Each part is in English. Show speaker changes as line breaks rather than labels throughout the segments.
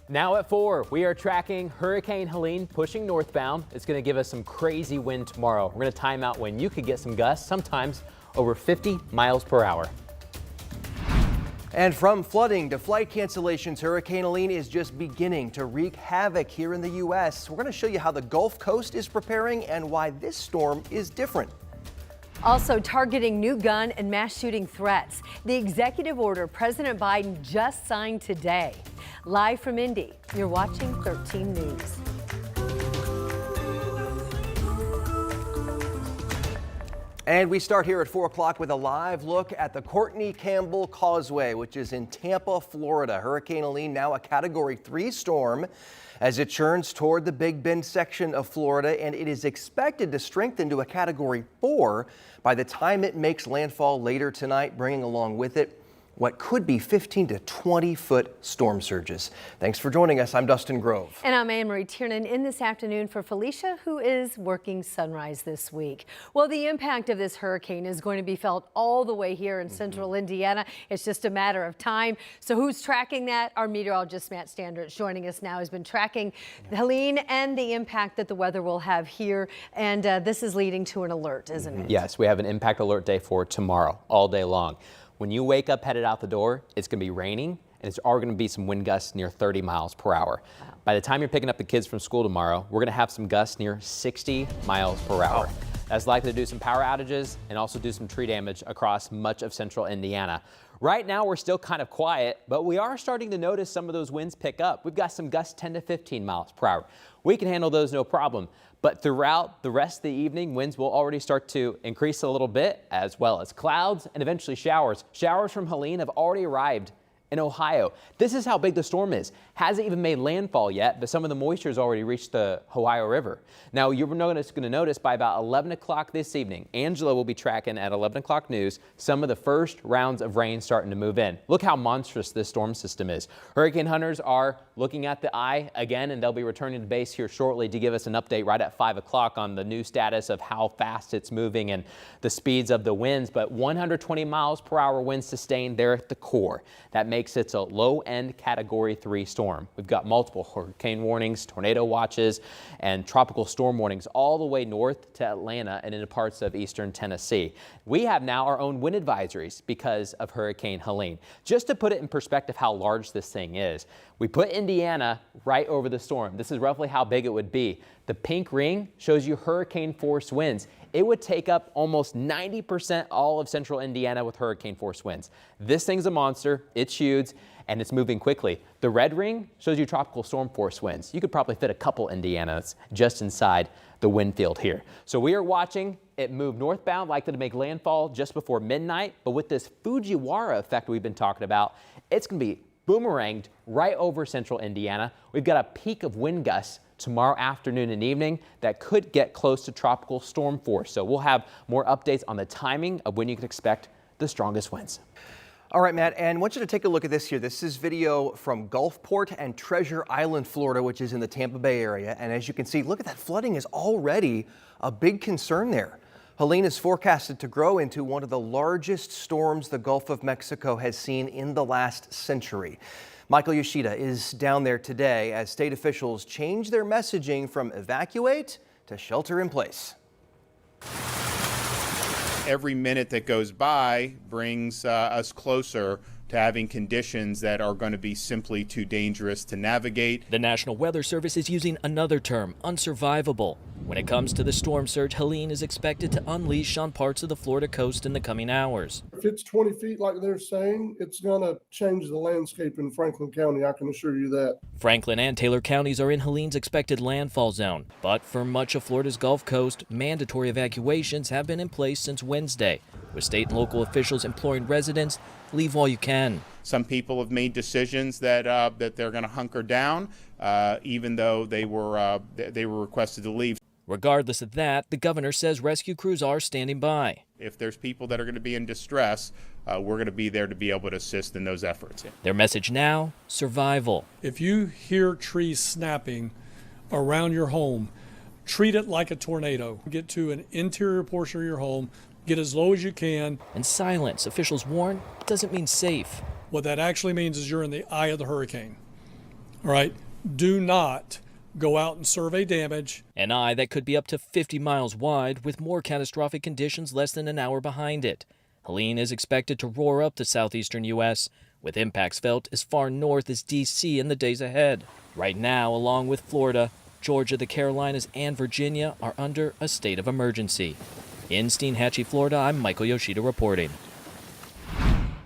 Now at 4, we are tracking Hurricane Helene pushing northbound. It's going to give us some crazy wind tomorrow. We're going to time out when you could get some gusts, sometimes over 50 miles per hour.
And from flooding to flight cancellations, Hurricane Helene is just beginning to wreak havoc here in the U.S. We're going to show you how the Gulf Coast is preparing and why this storm is different.
Also targeting new gun and mass shooting threats. The executive order President Biden just signed today. Live from Indy, you're watching 13 News.
And we start here at 4 o'clock with a live look at the Courtney Campbell Causeway, which is in Tampa, Florida. Hurricane Helene now a Category 3 storm as it churns toward the Big Bend section of Florida, and it is expected to strengthen to a Category 4 by the time it makes landfall later tonight, bringing along with it what could be 15 to 20-foot storm surges. Thanks for joining us. I'm Dustin Grove.
And I'm Anne Marie Tiernan in this afternoon for Felicia, who is working sunrise this week. Well, the impact of this hurricane is going to be felt all the way here in central Indiana. It's just a matter of time. So who's tracking that? Our meteorologist, Matt Standards, joining us now, has been tracking Helene and the impact that the weather will have here. And this is leading to an alert, isn't it?
Yes, we have an impact alert day for tomorrow, all day long. When you wake up headed out the door, it's going to be raining, and it's already going to be some wind gusts near 30 miles per hour. Wow. By the time you're picking up the kids from school tomorrow, we're going to have some gusts near 60 miles per hour. That's likely to do some power outages and also do some tree damage across much of central Indiana. Right now, we're still kind of quiet, but we are starting to notice some of those winds pick up. We've got some gusts 10 to 15 miles per hour. We can handle those no problem. But throughout the rest of the evening, winds will already start to increase a little bit, as well as clouds and eventually showers. Showers from Helene have already arrived in Ohio. This is how big the storm is. Hasn't even made landfall yet, but some of the moisture has already reached the Ohio River. Now, you're going to notice by about 11 o'clock this evening, Angela will be tracking at 11 o'clock news some of the first rounds of rain starting to move in. Look how monstrous this storm system is. Hurricane hunters are looking at the eye again, and they'll be returning to base here shortly to give us an update right at 5 o'clock on the new status of how fast it's moving and the speeds of the winds. But 120 miles per hour winds sustained there at the core. That makes it a low-end Category 3 storm. We've got multiple hurricane warnings, tornado watches, and tropical storm warnings all the way north to Atlanta and into parts of eastern Tennessee. We have now our own wind advisories because of Hurricane Helene. Just to put it in perspective how large this thing is, we put Indiana right over the storm. This is roughly how big it would be. The pink ring shows you hurricane force winds. It would take up almost 90% all of central Indiana with hurricane force winds. This thing's a monster. It's huge, and it's moving quickly. The red ring shows you tropical storm force winds. You could probably fit a couple Indianas just inside the wind field here. So we are watching it move northbound, likely to make landfall just before midnight. But with this Fujiwara effect we've been talking about, it's going to be boomeranged right over central Indiana. We've got a peak of wind gusts tomorrow afternoon and evening that could get close to tropical storm force. So we'll have more updates on the timing of when you can expect the strongest winds.
All right, Matt, and I want you to take a look at this here. This is video from Gulfport and Treasure Island, Florida, which is in the Tampa Bay area. And as you can see, look at that, flooding is already a big concern there. Helene is forecasted to grow into one of the largest storms the Gulf of Mexico has seen in the last century. Michael Yoshida is down there today as state officials change their messaging from evacuate to shelter in place.
Every minute that goes by brings us closer to having conditions that are going to be simply too dangerous to navigate.
The National Weather Service is using another term, unsurvivable. When it comes to the storm surge, Helene is expected to unleash on parts of the Florida coast in the coming hours.
If it's 20 feet like they're saying, it's going to change the landscape in Franklin County, I can assure you that.
Franklin and Taylor counties are in Helene's expected landfall zone. But for much of Florida's Gulf Coast, mandatory evacuations have been in place since Wednesday, with state and local officials imploring residents, leave while you can.
Some people have made decisions that they're going to hunker down, even though they were requested to leave.
Regardless of that, the governor says rescue crews are standing by.
If there's people that are going to be in distress, we're going to be there to be able to assist in those efforts.
Their message now, survival.
If you hear trees snapping around your home, treat it like a tornado. Get to an interior portion of your home, get as low as you can.
And silence, officials warn, doesn't mean safe.
What that actually means is you're in the eye of the hurricane. All right, do not go out and survey damage.
An eye that could be up to 50 miles wide, with more catastrophic conditions less than an hour behind it. Helene is expected to roar up the southeastern U.S., with impacts felt as far north as D.C. in the days ahead. Right now, along with Florida, Georgia, the Carolinas, and Virginia are under a state of emergency. In Steinhatchee, Florida, I'm Michael Yoshida reporting.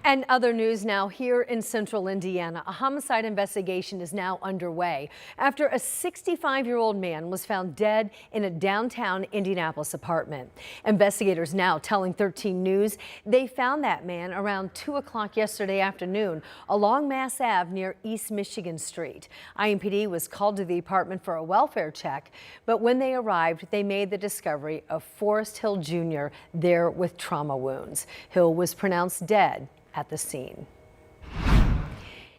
And other news now here in central Indiana. A homicide investigation is now underway after a 65-year-old man was found dead in a downtown Indianapolis apartment. Investigators now telling 13 News they found that man around 2 o'clock yesterday afternoon along Mass Ave near East Michigan Street. IMPD was called to the apartment for a welfare check, but when they arrived, they made the discovery of Forrest Hill Jr. there with trauma wounds. Hill was pronounced dead at the scene.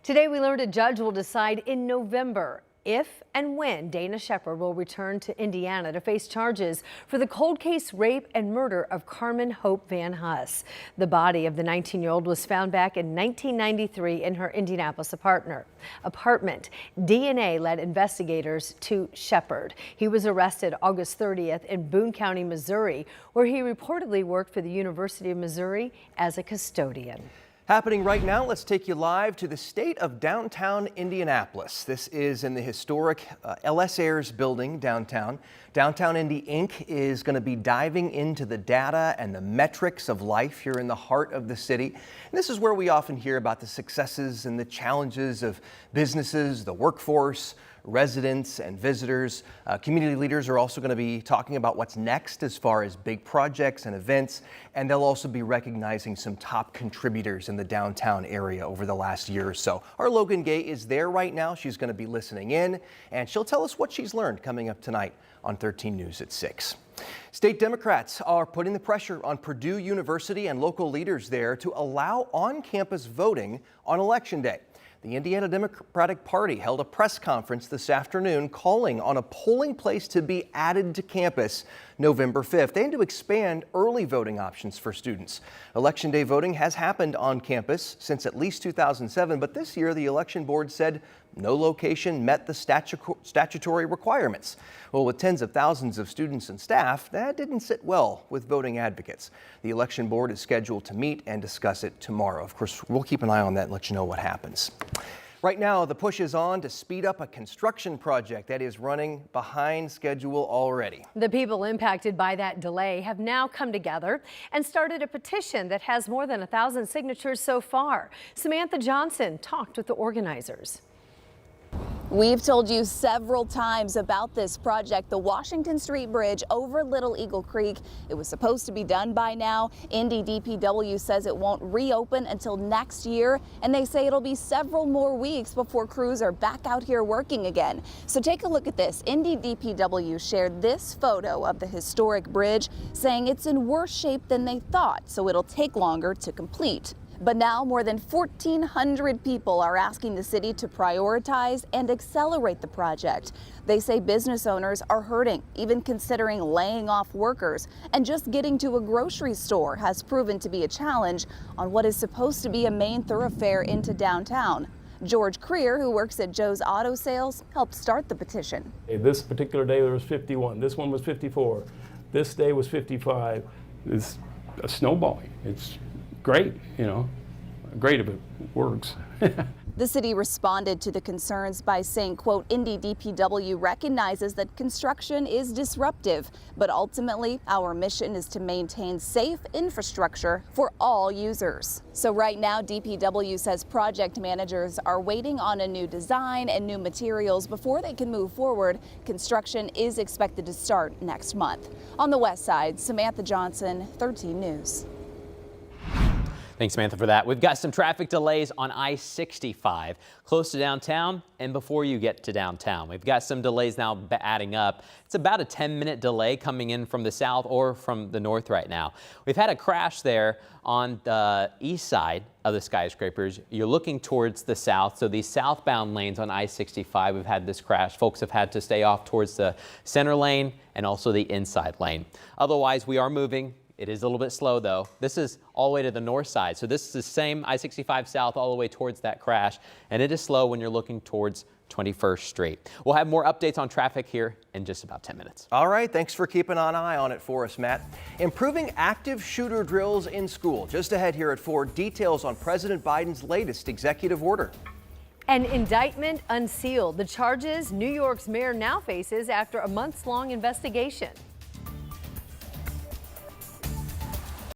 Today we learned a judge will decide in November if and when Dana Shepard will return to Indiana to face charges for the cold case rape and murder of Carmen Hope Van Huss. The body of the 19-year-old was found back in 1993 in her Indianapolis apartment. DNA led investigators to Shepard. He was arrested August 30th in Boone County, Missouri, where he reportedly worked for the University of Missouri as a custodian.
Happening right now, let's take you live to the state of downtown Indianapolis. This is in the historic LS Ayres building downtown. Downtown Indy Inc. is going to be diving into the data and the metrics of life here in the heart of the city. And this is where we often hear about the successes and the challenges of businesses, the workforce, residents and visitors. Community leaders are also going to be talking about what's next as far as big projects and events, and they'll also be recognizing some top contributors in the downtown area over the last year or so. Our Logan Gay is there right now. She's going to be listening in, and she'll tell us what she's learned coming up tonight on 13 News at 6. State Democrats are putting the pressure on Purdue University and local leaders there to allow on-campus voting on Election Day. The Indiana Democratic Party held a press conference this afternoon calling on a polling place to be added to campus November 5th and to expand early voting options for students. Election day voting has happened on campus since at least 2007, but this year the election board said no location met the statutory requirements. Well, with tens of thousands of students and staff, that didn't sit well with voting advocates. The election board is scheduled to meet and discuss it tomorrow. Of course, we'll keep an eye on that and let you know what happens. Right now, the push is on to speed up a construction project that is running behind schedule already.
The people impacted by that delay have now come together and started a petition that has more than 1,000 signatures so far. Samantha Johnson talked with the organizers.
We've told you several times about this project, the Washington Street Bridge over Little Eagle Creek. It was supposed to be done by now. Indy DPW says it won't reopen until next year, and they say it'll be several more weeks before crews are back out here working again. So take a look at this. Indy DPW shared this photo of the historic bridge, saying it's in worse shape than they thought, so it'll take longer to complete. But now more than 1,400 people are asking the city to prioritize and accelerate the project. They say business owners are hurting, even considering laying off workers. And just getting to a grocery store has proven to be a challenge on what is supposed to be a main thoroughfare into downtown. George Creer, who works at Joe's Auto Sales, helped start the petition.
This particular day there was 51. This one was 54. This day was 55. It's a snowballing. It's great, great if it works.
The city responded to the concerns by saying, quote, Indy DPW recognizes that construction is disruptive, but ultimately our mission is to maintain safe infrastructure for all users. So right now, DPW says project managers are waiting on a new design and new materials before they can move forward. Construction is expected to start next month. On the west side, Samantha Johnson, 13 News.
Thanks, Samantha, for that. We've got some traffic delays on I-65 close to downtown and before you get to downtown. We've got some delays now adding up. It's about a 10-minute delay coming in from the south or from the north right now. We've had a crash there on the east side of the skyscrapers. You're looking towards the south, so these southbound lanes on I-65, we've had this crash. Folks have had to stay off towards the center lane and also the inside lane. Otherwise, we are moving It is a little bit slow though. This is all the way to the north side. So this is the same I-65 south all the way towards that crash. And it is slow when you're looking towards 21st Street. We'll have more updates on traffic here in just about 10 minutes.
All right, thanks for keeping an eye on it for us, Matt. Improving active shooter drills in school. Just ahead here at 4, details on President Biden's latest executive order.
An indictment unsealed. The charges New York's mayor now faces after a months-long investigation.